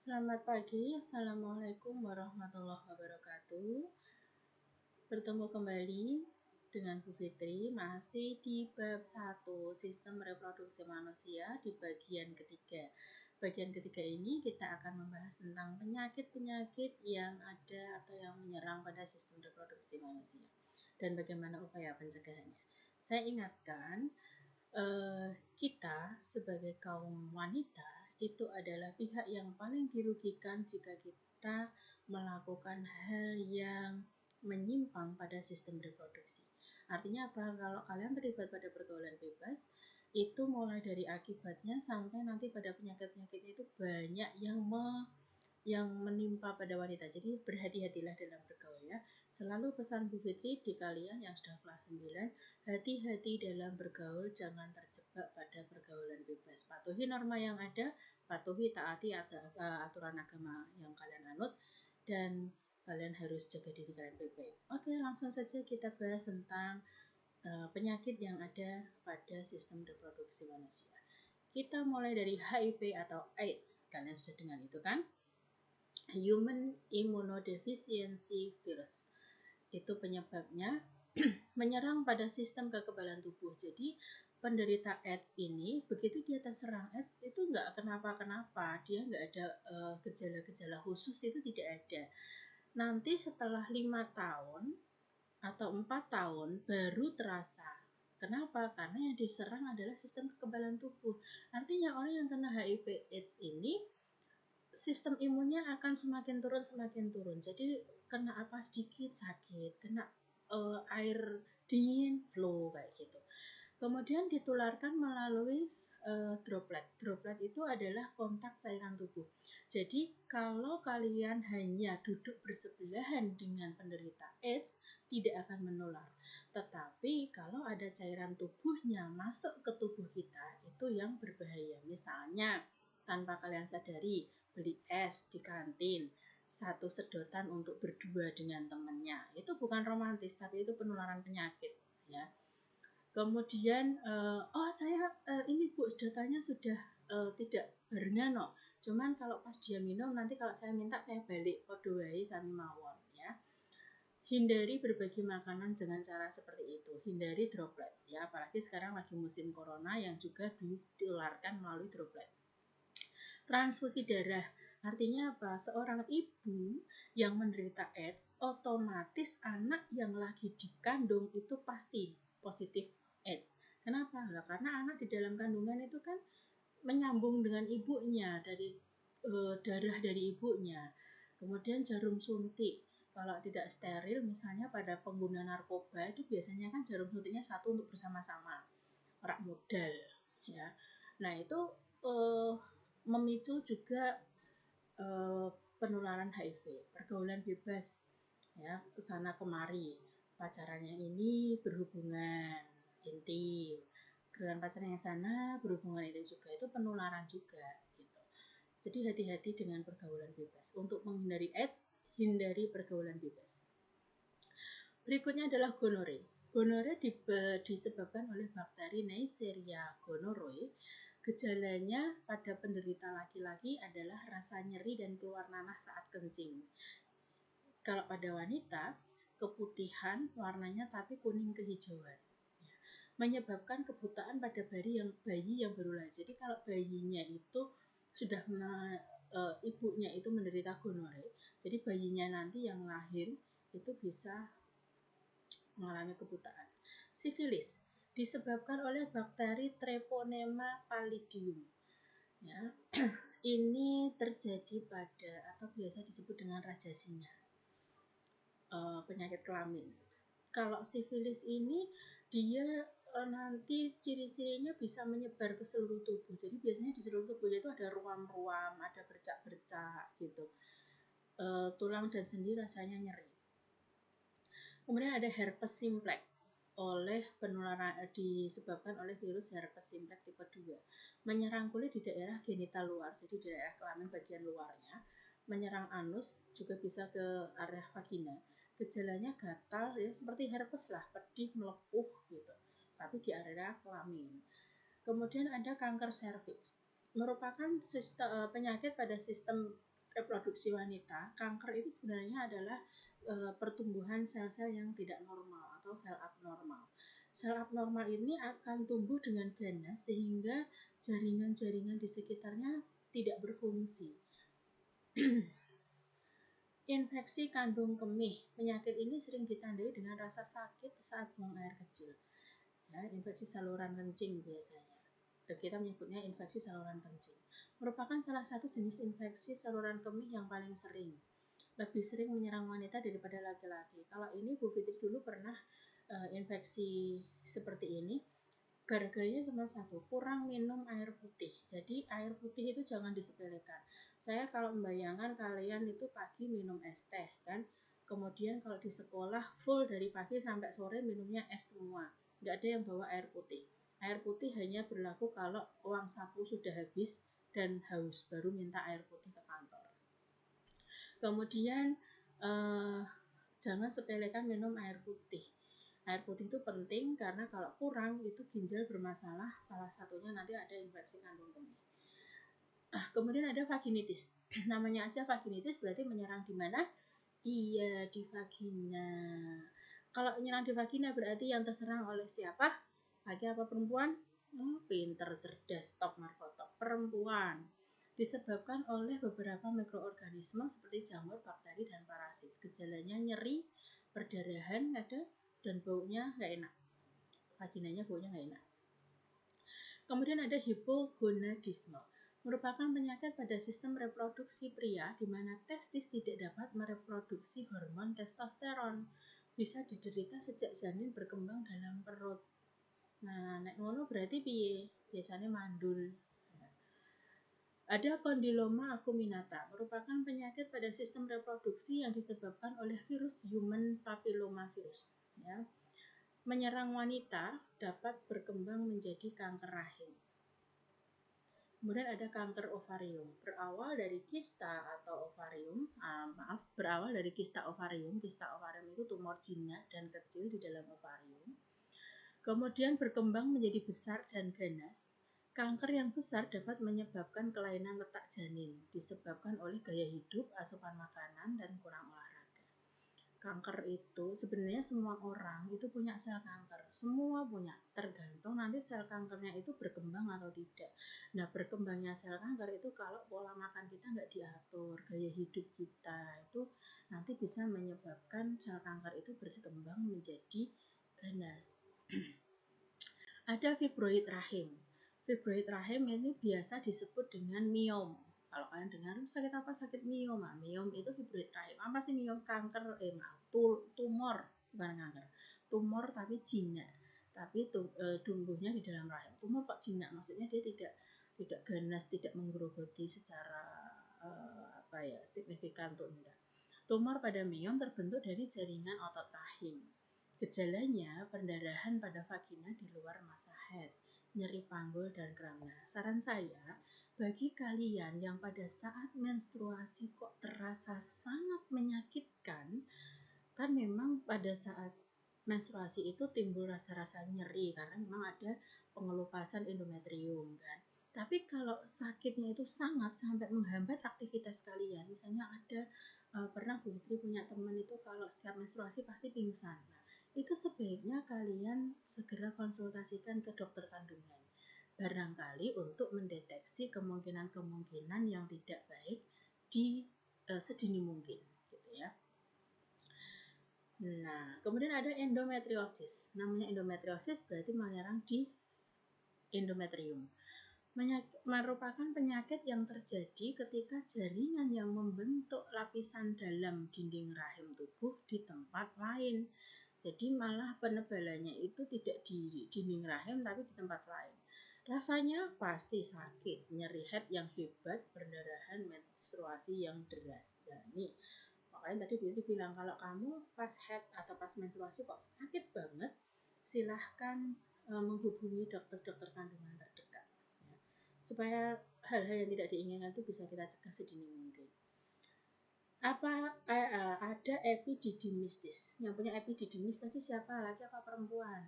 Selamat pagi, Assalamualaikum warahmatullahi wabarakatuh. Bertemu kembali dengan Bu Fitri, masih di bab 1, sistem reproduksi manusia di bagian ketiga. Bagian ketiga ini kita akan membahas tentang penyakit-penyakit yang ada atau yang menyerang pada sistem reproduksi manusia dan bagaimana upaya pencegahannya. Saya ingatkan, kita sebagai kaum wanita itu adalah pihak yang paling dirugikan jika kita melakukan hal yang menyimpang pada sistem reproduksi. Artinya apa? Kalau kalian terlibat pada pergaulan bebas, itu mulai dari akibatnya sampai nanti pada penyakit-penyakitnya itu banyak yang menimpa pada wanita. Jadi berhati-hatilah dalam bergaul ya. Selalu pesan Bu Fitri di kalian yang sudah kelas 9, hati-hati dalam bergaul, jangan terjebak pada pergaulan bebas. Patuhi norma yang ada, patuhi taati aturan agama yang kalian anut, dan kalian harus jaga diri kalian baik-baik. Oke, langsung saja kita bahas tentang penyakit yang ada pada sistem reproduksi manusia. Kita mulai dari HIV atau AIDS. Kalian sudah dengar itu kan? Human Immunodeficiency Virus. Itu penyebabnya menyerang pada sistem kekebalan tubuh. Jadi penderita AIDS ini begitu dia terserang AIDS itu nggak kenapa-kenapa, dia nggak ada gejala-gejala khusus, itu tidak ada. Nanti setelah 5 tahun atau 4 tahun baru terasa. Kenapa? Karena yang diserang adalah sistem kekebalan tubuh. Artinya orang yang kena HIV AIDS ini sistem imunnya akan semakin turun. Jadi kena apa sedikit sakit, kena air dingin flu kayak gitu. Kemudian ditularkan melalui droplet. Droplet itu adalah kontak cairan tubuh. Jadi kalau kalian hanya duduk bersebelahan dengan penderita AIDS, tidak akan menular. Tetapi kalau ada cairan tubuhnya masuk ke tubuh kita, itu yang berbahaya. Misalnya tanpa kalian sadari, beli es di kantin, satu sedotan untuk berdua dengan temannya. Itu bukan romantis, tapi itu penularan penyakit ya. Kemudian, ini Bu, sedotannya sudah tidak barengan no. Cuman kalau pas dia minum, nanti kalau saya minta saya balik, podo wae sami mawon ya. Hindari berbagi makanan dengan cara seperti itu. Hindari droplet ya, apalagi sekarang lagi musim corona yang juga ditularkan melalui droplet. Transfusi darah. Artinya apa? Seorang ibu yang menderita AIDS, otomatis anak yang lagi dikandung itu pasti positif AIDS. Kenapa? Nah, karena anak di dalam kandungan itu kan menyambung dengan ibunya dari darah dari ibunya. Kemudian jarum suntik. Kalau tidak steril, misalnya pada pengguna narkoba itu biasanya kan jarum suntiknya satu untuk bersama-sama, rak modal ya. Nah itu memicu juga penularan HIV, pergaulan bebas ya, kesana kemari, pacarannya ini berhubungan intim, dengan pacaran yang sana berhubungan itu juga, itu penularan juga gitu. Jadi hati-hati dengan pergaulan bebas. Untuk menghindari AIDS, hindari pergaulan bebas. Berikutnya adalah gonore. Gonore disebabkan oleh bakteri Neisseria gonorrhoeae. Gejalanya pada penderita laki-laki adalah rasa nyeri dan keluar nanah saat kencing. Kalau pada wanita, keputihan warnanya tapi kuning kehijauan. Menyebabkan kebutaan pada bayi yang baru lahir. Jadi kalau bayinya itu sudah ibunya itu menderita gonore, jadi bayinya nanti yang lahir itu bisa mengalami kebutaan. Sifilis disebabkan oleh bakteri Treponema pallidum. Ya, ini terjadi pada atau biasa disebut dengan raja singa, penyakit kelamin. Kalau sifilis ini dia nanti ciri-cirinya bisa menyebar ke seluruh tubuh. Jadi biasanya di seluruh tubuhnya itu ada ruam-ruam, ada bercak-bercak gitu. Tulang dan sendi rasanya nyeri. Kemudian ada herpes simplex disebabkan oleh virus herpes simplex tipe 2. Menyerang kulit di daerah genital luar, jadi di daerah kelamin bagian luarnya. Menyerang anus, juga bisa ke area vagina. Gejalanya gatal ya, seperti herpes lah, pedih, melepuh gitu, tapi di area kelamin. Kemudian ada kanker serviks, merupakan penyakit pada sistem reproduksi wanita, kanker itu sebenarnya adalah pertumbuhan sel-sel yang tidak normal atau sel abnormal. Sel abnormal ini akan tumbuh dengan ganas sehingga jaringan-jaringan di sekitarnya tidak berfungsi. Infeksi kandung kemih. Penyakit ini sering ditandai dengan rasa sakit saat buang air kecil. Ya, infeksi saluran kencing biasanya. Kita menyebutnya infeksi saluran kencing. Merupakan salah satu jenis infeksi saluran kemih yang paling sering. Lebih sering menyerang wanita daripada laki-laki. Kalau ini Bu Fitri dulu pernah infeksi seperti ini. Gara-garanya cuma satu, kurang minum air putih. Jadi air putih itu jangan disepelekan. Saya kalau membayangkan kalian itu pagi minum es teh kan, kemudian kalau di sekolah full dari pagi sampai sore minumnya es semua, nggak ada yang bawa air putih. Air putih hanya berlaku kalau uang saku sudah habis dan haus, baru minta air putih ke kantor. Kemudian jangan sepelekan minum air putih. Air putih itu penting karena kalau kurang itu ginjal bermasalah, salah satunya nanti ada infeksi kandung kemih. Kemudian ada vaginitis. Namanya aja vaginitis berarti menyerang di mana? Iya, di vagina. Kalau menyerang di vagina berarti yang terserang oleh siapa? Laki apa perempuan? Pinter, cerdas, top markotop. Perempuan. Disebabkan oleh beberapa mikroorganisme seperti jamur, bakteri, dan parasit. Gejalanya nyeri, perdarahan ada, dan baunya nggak enak. Vaginanya baunya nggak enak. Kemudian ada hipogonadisme. Merupakan penyakit pada sistem reproduksi pria di mana testis tidak dapat mereproduksi hormon testosteron. Bisa diderita sejak janin berkembang dalam perut. Nah, nek ngono berarti piye? Biasanya mandul. Ada kondiloma acuminata, merupakan penyakit pada sistem reproduksi yang disebabkan oleh virus human papillomavirus. Ya. Menyerang wanita dapat berkembang menjadi kanker rahim. Kemudian ada kanker ovarium, berawal dari kista atau ovarium, berawal dari kista ovarium. Kista ovarium itu tumor jinak dan kecil di dalam ovarium. Kemudian berkembang menjadi besar dan ganas. Kanker yang besar dapat menyebabkan kelainan letak janin, disebabkan oleh gaya hidup, asupan makanan, dan kurang olahraga. Kanker itu sebenarnya semua orang itu punya sel kanker, semua punya, tergantung nanti sel kankernya itu berkembang atau tidak. Nah, berkembangnya sel kanker itu kalau pola makan kita nggak diatur, gaya hidup kita itu nanti bisa menyebabkan sel kanker itu berkembang menjadi ganas. Ada fibroid rahim. Fibroid rahim ini biasa disebut dengan miom. Kalau kalian dengar sakit apa? Sakit miom. Miom itu fibroid rahim. Apa sih miom? Kanker, tumor, bukan kanker. Tumor tapi jinak. Tapi tumbuhnya di dalam rahim. Tumor kok jinak? Maksudnya dia tidak ganas, tidak menggerogoti secara signifikan tuh enggak. Tumor pada miom terbentuk dari jaringan otot rahim. Gejalanya pendarahan pada vagina di luar masa haid, nyeri panggul dan kram. Nah, saran saya bagi kalian yang pada saat menstruasi kok terasa sangat menyakitkan, kan memang pada saat menstruasi itu timbul rasa-rasa nyeri karena memang ada pengelupasan endometrium kan. Tapi kalau sakitnya itu sangat sampai menghambat aktivitas kalian, misalnya ada pernah Bu Fitri punya teman itu kalau setiap menstruasi pasti pingsan. Nah, itu sebaiknya kalian segera konsultasikan ke dokter kandungan. Barangkali untuk mendeteksi kemungkinan-kemungkinan yang tidak baik di sedini mungkin, gitu ya. Nah, kemudian ada endometriosis. Namanya endometriosis berarti menyerang di endometrium. Merupakan penyakit yang terjadi ketika jaringan yang membentuk lapisan dalam dinding rahim tubuh di tempat lain. Jadi malah penebalannya itu tidak di dinding rahim tapi di tempat lain. Rasanya pasti sakit, nyeri head yang hebat, perdarahan, menstruasi yang deras. Jadi makanya tadi Beauty bilang kalau kamu pas head atau pas menstruasi kok sakit banget, silahkan menghubungi dokter-dokter kandungan terdekat ya, supaya hal-hal yang tidak diinginkan itu bisa kita cegah sedini mungkin. Ada epididymistis. Yang punya epididymis tadi siapa? Laki apa perempuan?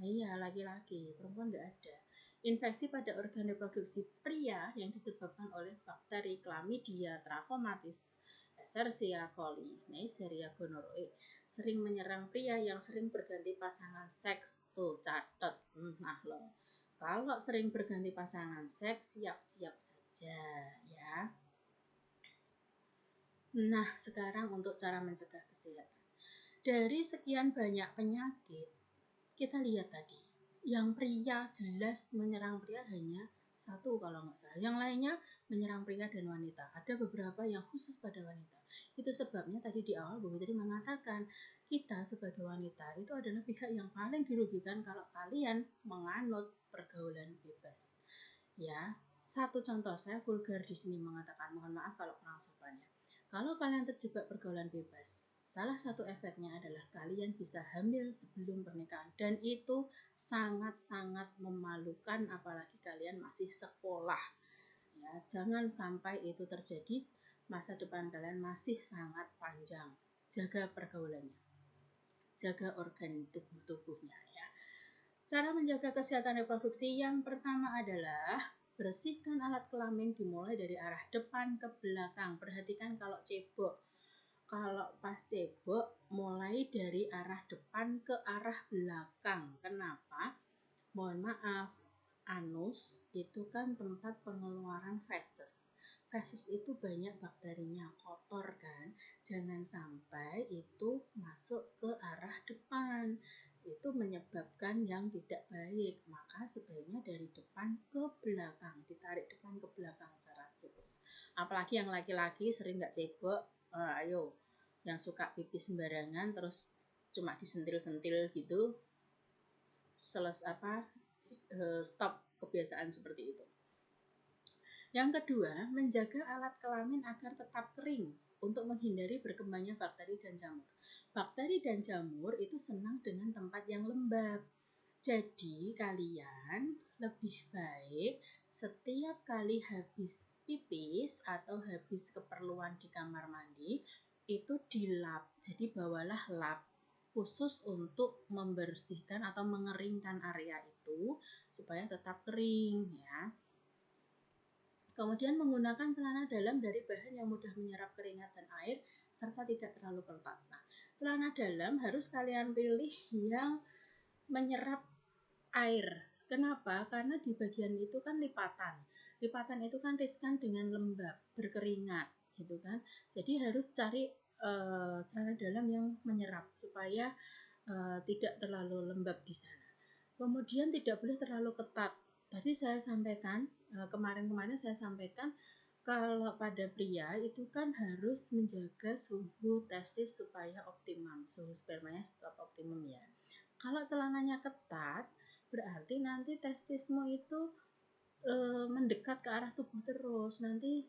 Nah, iya, laki-laki. Perempuan nggak ada. Infeksi pada organ reproduksi pria yang disebabkan oleh bakteri Chlamydia trachomatis, Escherichia coli, Neisseria gonorrhoeae sering menyerang pria yang sering berganti pasangan seks. Tuh, catat. Nah loh, kalau sering berganti pasangan seks, siap-siap saja ya. Nah, sekarang untuk cara mencegah kesehatan. Dari sekian banyak penyakit, kita lihat tadi, yang pria jelas menyerang pria hanya satu kalau nggak salah. Yang lainnya menyerang pria dan wanita. Ada beberapa yang khusus pada wanita. Itu sebabnya tadi di awal Bu Fitri mengatakan, kita sebagai wanita itu adalah pihak yang paling dirugikan kalau kalian menganut pergaulan bebas. Ya, satu contoh, saya vulgar di sini mengatakan, mohon maaf kalau kurang sopannya. Kalau kalian terjebak pergaulan bebas, salah satu efeknya adalah kalian bisa hamil sebelum pernikahan, dan itu sangat-sangat memalukan apalagi kalian masih sekolah. Ya, jangan sampai itu terjadi, masa depan kalian masih sangat panjang. Jaga pergaulannya, jaga organ tubuhnya ya. Cara menjaga kesehatan reproduksi yang pertama adalah bersihkan alat kelamin dimulai dari arah depan ke belakang. Perhatikan kalau cebok. Kalau pas cebok, mulai dari arah depan ke arah belakang. Kenapa? Mohon maaf, anus itu kan tempat pengeluaran feses. Feses itu banyak bakterinya, kotor kan. Jangan sampai itu masuk ke arah depan. Itu menyebabkan yang tidak baik. Maka sebaiknya dari depan ke belakang, ditarik depan ke belakang cara cebok. Apalagi yang laki-laki sering nggak cebok, ayo, yang suka pipis sembarangan terus cuma disentil-sentil gitu, stop kebiasaan seperti itu. Yang kedua, menjaga alat kelamin agar tetap kering untuk menghindari berkembangnya bakteri dan jamur. Bakteri dan jamur itu senang dengan tempat yang lembab. Jadi kalian lebih baik setiap kali habis pipis atau habis keperluan di kamar mandi itu dilap. Jadi bawalah lap khusus untuk membersihkan atau mengeringkan area itu supaya tetap kering ya. Kemudian menggunakan celana dalam dari bahan yang mudah menyerap keringat dan air serta tidak terlalu ketat. Nah, celana dalam harus kalian pilih yang menyerap air. Kenapa? Karena di bagian itu kan lipatan. Lipatan itu kan riskan dengan lembab, berkeringat, gitu kan. Jadi harus cari celana dalam yang menyerap supaya tidak terlalu lembab di sana. Kemudian tidak boleh terlalu ketat. Tadi saya sampaikan, kemarin-kemarin saya sampaikan kalau pada pria itu kan harus menjaga suhu testis supaya optimum, suhu spermanya tetap optimum ya. Kalau celananya ketat, berarti nanti testismu itu mendekat ke arah tubuh terus, nanti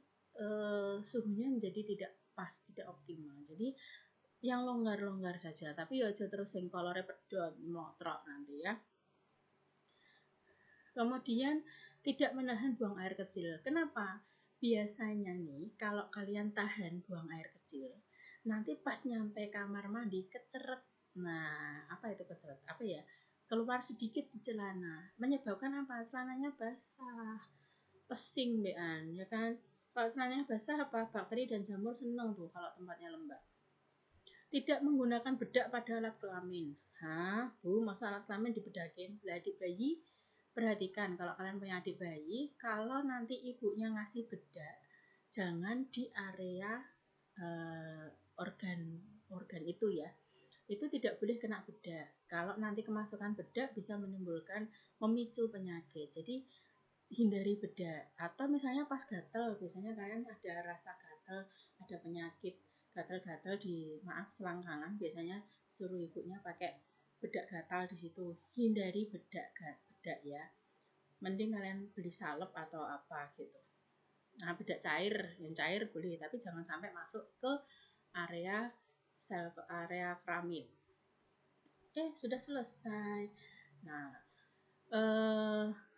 suhunya menjadi tidak pas, tidak optimal. Jadi yang longgar-longgar saja, tapi ya aja terus sing kolore pedot motrok nanti ya. Kemudian tidak menahan buang air kecil. Kenapa? Biasanya nih kalau kalian tahan buang air kecil, nanti pas nyampe kamar mandi keceret. Nah, apa itu keceret? Apa ya? Keluar sedikit di celana. Menyebabkan apa? Celananya basah. Pesing bean, ya kan? Kalau celananya basah apa? Bakteri dan jamur seneng tuh kalau tempatnya lembab. Tidak menggunakan bedak pada alat kelamin. Hah, Bu, masa alat kelamin dibedakin? Lah adik bayi, perhatikan kalau kalian punya adik bayi, kalau nanti ibunya ngasih bedak, jangan di area organ itu ya. Itu tidak boleh kena bedak. Kalau nanti kemasukan bedak bisa memicu penyakit. Jadi hindari bedak. Atau misalnya pas gatel, biasanya kalian ada rasa gatel, ada penyakit gatal-gatal di selangkangan, biasanya suruh ibunya pakai bedak gatal di situ. Hindari bedak ya. Mending kalian beli salep atau apa gitu. Nah, bedak cair, yang cair boleh, tapi jangan sampai masuk ke area kelamin. Sudah selesai. Nah,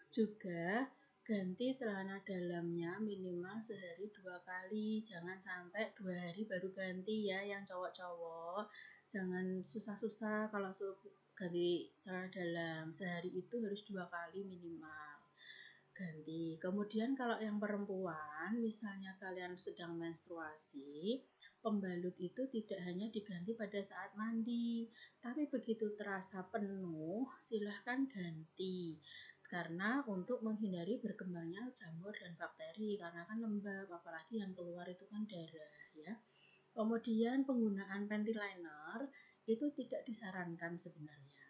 juga ganti celana dalamnya minimal sehari 2 kali, jangan sampai 2 hari baru ganti ya yang cowok-cowok. Jangan susah-susah kalau suruh ganti celana dalam, sehari itu harus 2 kali minimal. ganti. Kemudian kalau yang perempuan, misalnya kalian sedang menstruasi, pembalut itu tidak hanya diganti pada saat mandi, tapi begitu terasa penuh, silahkan ganti. Karena untuk menghindari berkembangnya jamur dan bakteri, karena kan lembab, apalagi yang keluar itu kan darah ya. Kemudian penggunaan panty liner itu tidak disarankan sebenarnya.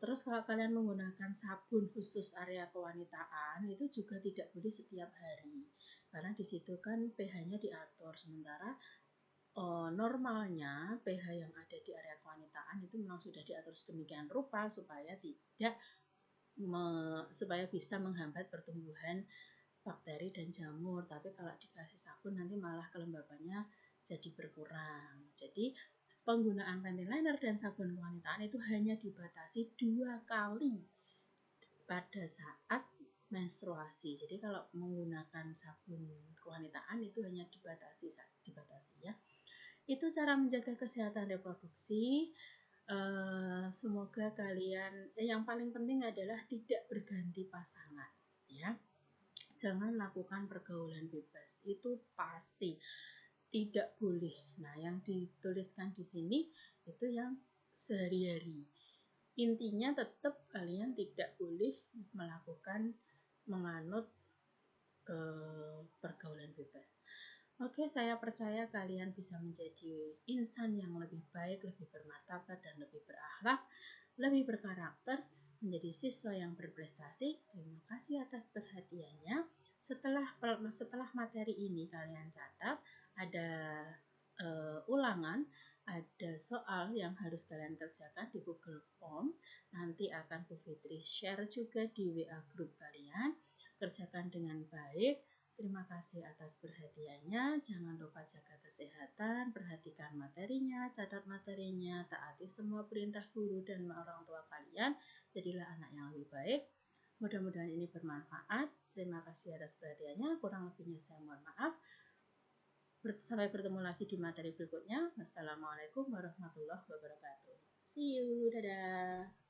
Terus kalau kalian menggunakan sabun khusus area kewanitaan itu juga tidak boleh setiap hari, karena di situ kan pH-nya diatur, sementara normalnya pH yang ada di area kewanitaan itu memang sudah diatur sedemikian rupa supaya supaya bisa menghambat pertumbuhan bakteri dan jamur. Tapi kalau dikasih sabun nanti malah kelembabannya jadi berkurang. Jadi penggunaan panty liner dan sabun kewanitaan itu hanya dibatasi 2 kali pada saat menstruasi. Jadi kalau menggunakan sabun kewanitaan itu hanya dibatasi ya. Itu cara menjaga kesehatan reproduksi. Semoga kalian, yang paling penting adalah tidak berganti pasangan ya. Jangan lakukan pergaulan bebas, itu pasti tidak boleh. Nah, yang dituliskan di sini itu yang sehari-hari. Intinya tetap kalian tidak boleh menganut pergaulan bebas. Oke, saya percaya kalian bisa menjadi insan yang lebih baik, lebih bermartabat, dan lebih berakhlak, lebih berkarakter, menjadi siswa yang berprestasi. Terima kasih atas perhatiannya. Setelah materi ini kalian catat, ada ulangan, ada soal yang harus kalian kerjakan di Google Form. Nanti akan Bu Fitri share juga di WA grup kalian. Kerjakan dengan baik. Terima kasih atas perhatiannya. Jangan lupa jaga kesehatan, perhatikan materinya, catat materinya, taati semua perintah guru dan orang tua kalian. Jadilah anak yang lebih baik. Mudah-mudahan ini bermanfaat. Terima kasih atas perhatiannya. Kurang lebihnya saya mohon maaf. Sampai bertemu lagi di materi berikutnya. Wassalamualaikum warahmatullahi wabarakatuh. See you. Dadah.